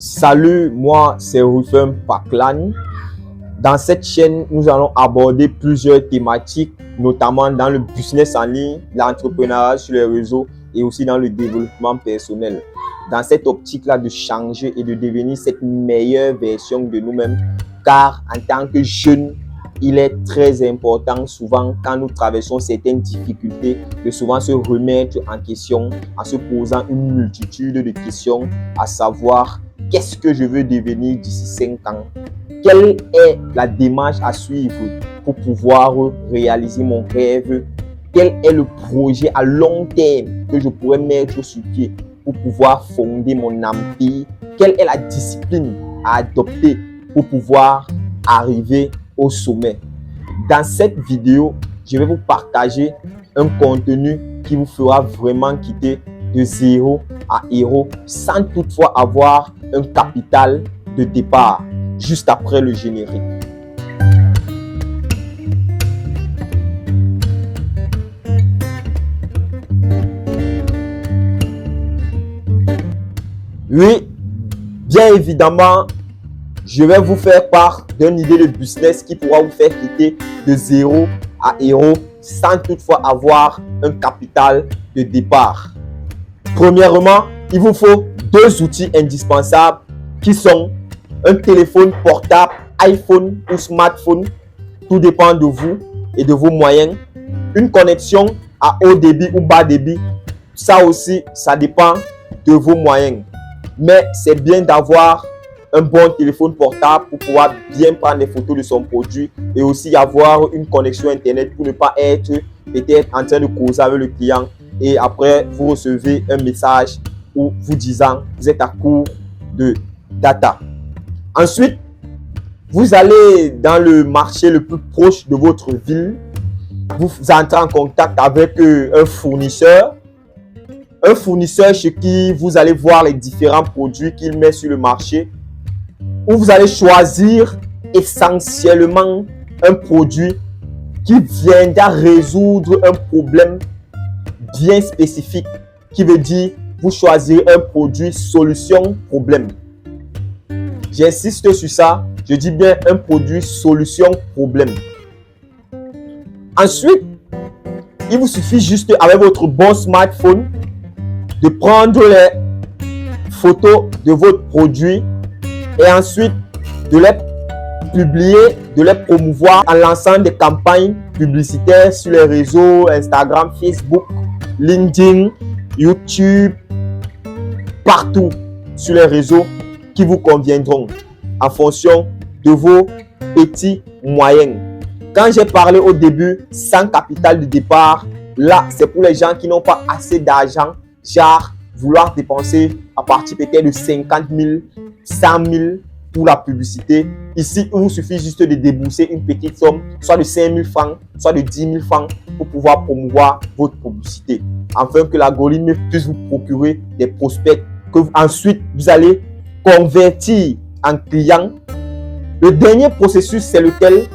Salut, moi c'est Rufem Paklan. Dans cette chaîne, nous allons aborder plusieurs thématiques, notamment dans le business en ligne, l'entrepreneuriat sur les réseaux et aussi dans le développement personnel. Dans cette optique-là de changer et de devenir cette meilleure version de nous-mêmes, car en tant que jeunes, il est très important souvent quand nous traversons certaines difficultés de souvent se remettre en question en se posant une multitude de questions, à savoir qu'est-ce que je veux devenir d'ici 5 ans? Quelle est la démarche à suivre pour pouvoir réaliser mon rêve? Quel est le projet à long terme que je pourrais mettre sur pied pour pouvoir fonder mon empire? Quelle est la discipline à adopter pour pouvoir arriver au sommet? Dans cette vidéo, je vais vous partager un contenu qui vous fera vraiment quitter de zéro à héros sans toutefois avoir un capital de départ, juste après le générique. Oui, bien évidemment, je vais vous faire part d'une idée de business qui pourra vous faire quitter de zéro à héros sans toutefois avoir un capital de départ. Premièrement, il vous faut 2 outils indispensables qui sont un téléphone portable, iPhone ou smartphone, tout dépend de vous et de vos moyens, une connexion à haut débit ou bas débit, ça aussi, ça dépend de vos moyens. Mais c'est bien d'avoir un bon téléphone portable pour pouvoir bien prendre des photos de son produit et aussi avoir une connexion internet pour ne pas être peut-être en train de causer avec le client et après vous recevez un message ou vous disant vous êtes à court de data. Ensuite, vous allez dans le marché le plus proche de votre ville, vous entrez en contact avec un fournisseur chez qui vous allez voir les différents produits qu'il met sur le marché, où vous allez choisir essentiellement un produit qui viendra résoudre un problème bien spécifique, qui veut dire vous choisirez un produit solution problème. J'insiste sur ça, je dis bien un produit solution problème. Ensuite, il vous suffit juste avec votre bon smartphone de prendre les photos de votre produit et ensuite de les publier, de les promouvoir en lançant des campagnes publicitaires sur les réseaux Instagram, Facebook, LinkedIn, YouTube, partout sur les réseaux qui vous conviendront en fonction de vos petits moyens. Quand j'ai parlé au début sans capital de départ, là c'est pour les gens qui n'ont pas assez d'argent, genre vouloir dépenser à partir peut-être de 50 000, 100 000 pour la publicité. Ici, il vous suffit juste de débourser une petite somme, soit de 5 000 francs, soit de 10 000 francs pour pouvoir promouvoir votre publicité, afin que l'algorithme puisse vous procurer des prospects que ensuite vous allez convertir en clients. Le dernier processus, c'est lequel?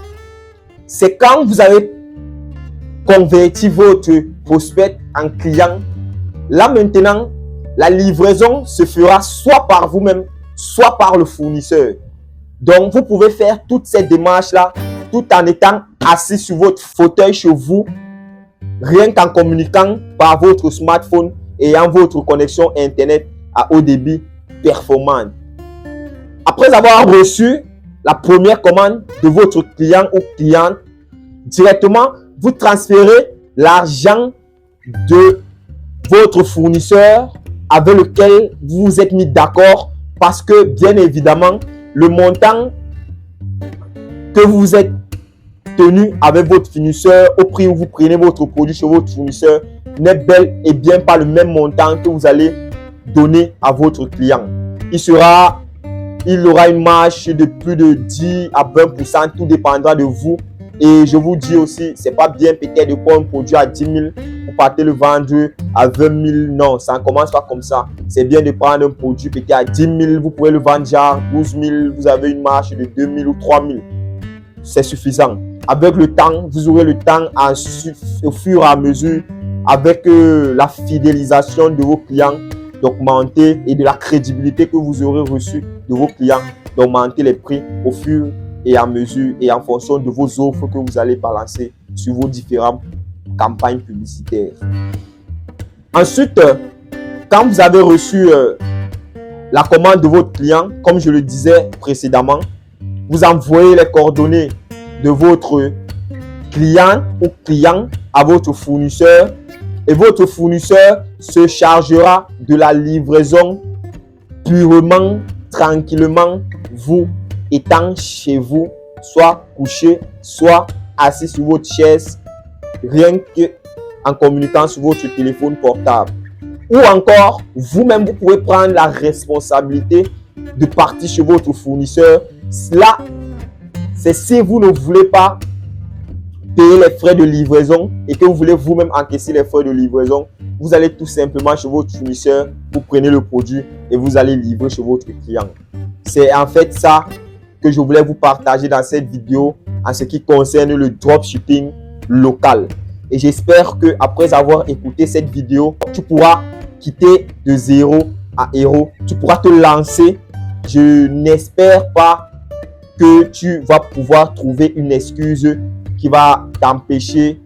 C'est quand vous avez converti votre prospect en client. Là maintenant, la livraison se fera soit par vous-même, soit par le fournisseur. Donc, vous pouvez faire toutes ces démarches-là tout en étant assis sur votre fauteuil chez vous, rien qu'en communiquant par votre smartphone et en votre connexion Internet à haut débit performante. Après avoir reçu la première commande de votre client ou cliente, directement, vous transférez l'argent de votre fournisseur avec lequel vous vous êtes mis d'accord, parce que bien évidemment, le montant que vous êtes tenu avec votre fournisseur au prix où vous prenez votre produit chez votre fournisseur n'est bel et bien pas le même montant que vous allez donner à votre client. Il aura une marge de plus de 10 à 20%, tout dépendra de vous. Et je vous dis aussi, c'est pas bien peut-être de prendre un produit à 10 000 pour partir le vendre à 20 000. Non, ça ne commence pas comme ça. C'est bien de prendre un produit peut-être à 10 000, vous pouvez le vendre à 12 000, vous avez une marge de 2 000 ou 3 000. C'est suffisant. Avec le temps, vous aurez le temps au fur et à mesure, avec la fidélisation de vos clients, d'augmenter et de la crédibilité que vous aurez reçue de vos clients, d'augmenter les prix au fur et à mesure et en fonction de vos offres que vous allez balancer sur vos différentes campagnes publicitaires. Ensuite, quand vous avez reçu la commande de votre client, comme je le disais précédemment, vous envoyez les coordonnées de votre client ou client à votre fournisseur et votre fournisseur se chargera de la livraison purement, tranquillement, vous étant chez vous, soit couché, soit assis sur votre chaise, rien que en communiquant sur votre téléphone portable. Ou encore, vous-même, vous pouvez prendre la responsabilité de partir chez votre fournisseur. Cela, c'est si vous ne voulez pas payer les frais de livraison et que vous voulez vous-même encaisser les frais de livraison. Vous allez tout simplement chez votre fournisseur, vous prenez le produit et vous allez livrer chez votre client. C'est en fait ça que je voulais vous partager dans cette vidéo en ce qui concerne le dropshipping local. Et j'espère que après avoir écouté cette vidéo, tu pourras quitter de 0 à héros. Tu pourras te lancer. Je n'espère pas que tu vas pouvoir trouver une excuse qui va t'empêcher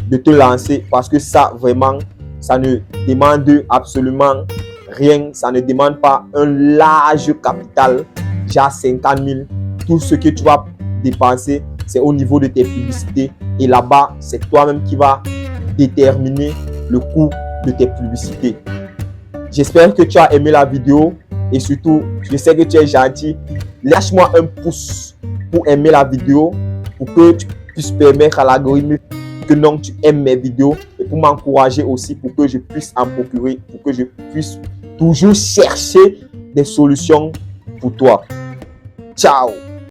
de te lancer parce que ça vraiment, ça ne demande absolument rien. Ça ne demande pas un large capital, genre 50 000. Tout ce que tu vas dépenser, c'est au niveau de tes publicités. Et là-bas, c'est toi-même qui vas déterminer le coût de tes publicités. J'espère que tu as aimé la vidéo et surtout, je sais que tu es gentil. Lâche-moi un pouce pour aimer la vidéo, pour que tu puisses permettre à l'algorithme que non, tu aimes mes vidéos et pour m'encourager aussi pour que je puisse en procurer, pour que je puisse toujours chercher des solutions pour toi. Ciao!